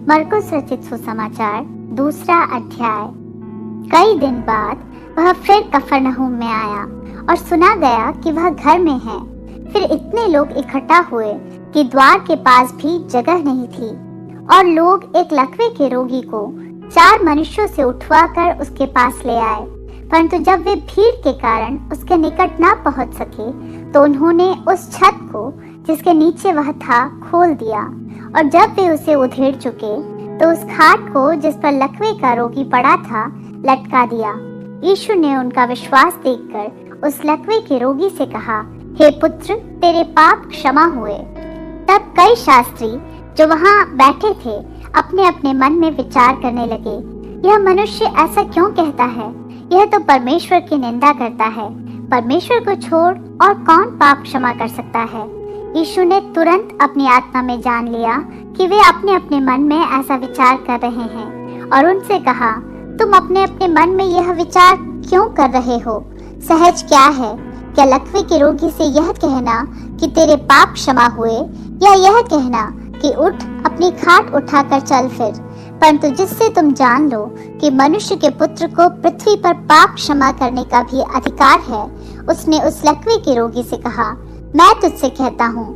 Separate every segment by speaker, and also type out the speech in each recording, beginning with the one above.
Speaker 1: मरकुस रचित सुसमाचार 2 अध्याय। कई दिन बाद वह फिर कफरनहूम में आया और सुना गया कि वह घर में है। फिर इतने लोग इकट्ठा हुए कि द्वार के पास भी जगह नहीं थी, और लोग एक लकवे के रोगी को 4 मनुष्यों से उठवाकर उसके पास ले आए। परंतु जब वे भीड़ के कारण उसके निकट न पहुंच सके, तो उन्होंने उस छत को जिसके नीचे वह था खोल दिया, और जब वे उसे उधेड़ चुके तो उस खाट को जिस पर लकवे का रोगी पड़ा था लटका दिया। यीशु ने उनका विश्वास देखकर उस लकवे के रोगी से कहा, हे पुत्र, तेरे पाप क्षमा हुए। तब कई शास्त्री जो वहां बैठे थे अपने अपने मन में विचार करने लगे, यह मनुष्य ऐसा क्यों कहता है? यह तो परमेश्वर की निंदा करता है। परमेश्वर को छोड़ और कौन पाप क्षमा कर सकता है? यीशु ने तुरंत अपनी आत्मा में जान लिया कि वे अपने अपने मन में ऐसा विचार कर रहे हैं, और उनसे कहा, तुम अपने अपने मन में यह विचार क्यों कर रहे हो? सहज क्या है? क्या लकवे के रोगी से यह कहना कि तेरे पाप क्षमा हुए, या यह कहना कि उठ, अपनी खाट उठाकर चल फिर? परंतु जिससे तुम जान लो कि मनुष्य के पुत्र को पृथ्वी पर पाप क्षमा करने का भी अधिकार है, उसने उस लकवे के रोगी से कहा, मैं तुझसे कहता हूँ,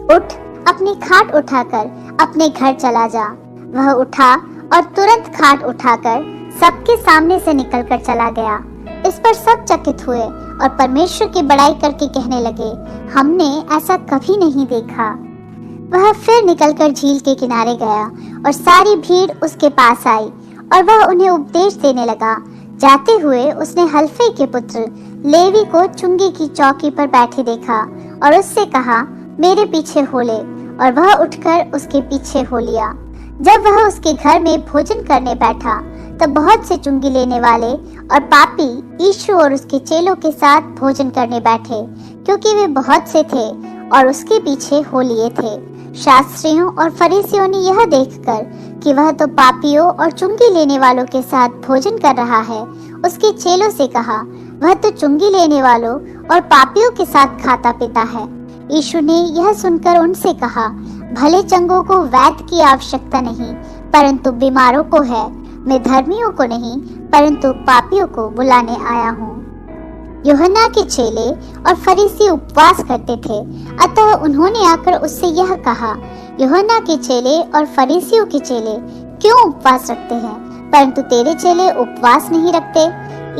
Speaker 1: उठ, अपनी खाट उठाकर अपने घर चला जा। वह उठा और तुरंत खाट उठाकर सबके सामने से निकलकर चला गया। इस पर सब चकित हुए और परमेश्वर की बड़ाई करके कहने लगे, हमने ऐसा कभी नहीं देखा। वह फिर निकलकर झील के किनारे गया और सारी भीड़ उसके पास आई, और वह उन्हें उपदेश देने लगा। जाते हुए उसने हल्फई के पुत्र लेवी को चुंगी की चौकी पर बैठे देखा और उससे कहा, मेरे पीछे हो ले, और वह उठकर उसके पीछे हो लिया। जब वह उसके घर में भोजन करने बैठा, तब बहुत से चुंगी लेने वाले और पापी यीशु और उसके चेलों के साथ भोजन करने बैठे, क्योंकि वे बहुत से थे और उसके पीछे हो लिए थे। शास्त्रियों और फरीसियों ने यह देखकर कि वह तो पापियों और चुंगी लेने वालों के साथ भोजन कर रहा है, उसके चेलों से कहा, वह तो चुंगी लेने वालों और पापियों के साथ खाता पीता है। यीशु ने यह सुनकर उनसे कहा, भले चंगों को वैद्य की आवश्यकता नहीं, परंतु बीमारों को है। मैं धर्मियों को नहीं, परंतु पापियों को बुलाने आया हूँ। यूहन्ना के चेले और फरीसी उपवास करते थे, अतः उन्होंने आकर उससे यह कहा, यूहन्ना के चेले और फरीसियों के चेले क्यों उपवास रखते हैं, परंतु तेरे चेले उपवास नहीं रखते?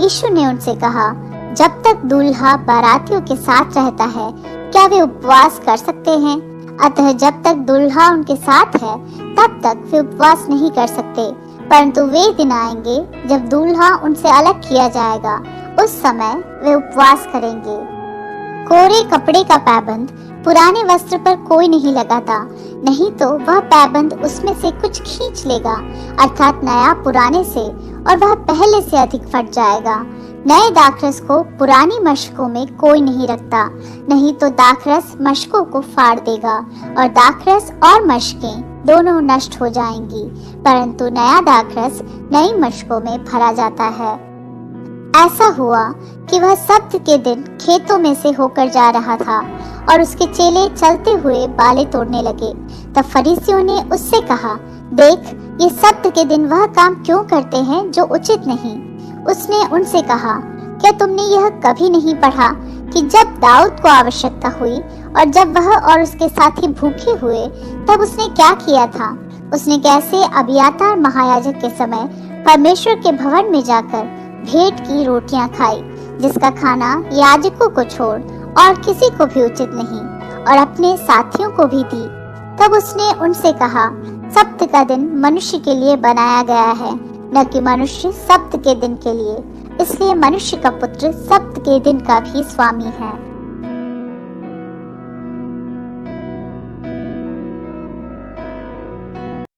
Speaker 1: यीशु ने उनसे कहा, जब तक दूल्हा बारातियों के साथ रहता है, क्या वे उपवास कर सकते हैं? अतः जब तक दूल्हा उनके साथ है, तब तक वे उपवास नहीं कर सकते। परंतु वे दिन आएंगे जब दूल्हा उनसे अलग किया जाएगा, उस समय वे उपवास करेंगे। कोरे कपड़े का पैबंद पुराने वस्त्र पर कोई नहीं लगाता, नहीं तो वह पैबंद उसमें से कुछ खींच लेगा, अर्थात नया पुराने से, और वह पहले से अधिक फट जाएगा। नए दाखरस को पुरानी मशकों में कोई नहीं रखता, नहीं तो दाखरस मशकों को फाड़ देगा, और दाखरस और मशकें दोनों नष्ट हो जाएंगी, परंतु नया दाखरस नई मशकों में भरा जाता है। ऐसा हुआ कि वह सब्त के दिन खेतों में से होकर जा रहा था, और उसके चेले चलते हुए बाले तोड़ने लगे। तब फरीसियों ने उससे कहा, देख, ये सब्त के दिन वह काम क्यों करते हैं जो उचित नहीं? उसने उनसे कहा, क्या तुमने यह कभी नहीं पढ़ा कि जब दाऊद को आवश्यकता हुई और जब वह और उसके साथी भूखे हुए, तब उसने क्या किया था? उसने कैसे अबियातार महायाजक के समय परमेश्वर के भवन में जाकर भेंट की रोटियां खाई, जिसका खाना याजकों को छोड़ और किसी को भी उचित नहीं, और अपने साथियों को भी दी। तब उसने उनसे कहा, सब्त का दिन मनुष्य के लिए बनाया गया है, न कि मनुष्य सब्त के दिन के लिए। इसलिए मनुष्य का पुत्र सब्त के दिन का भी स्वामी है।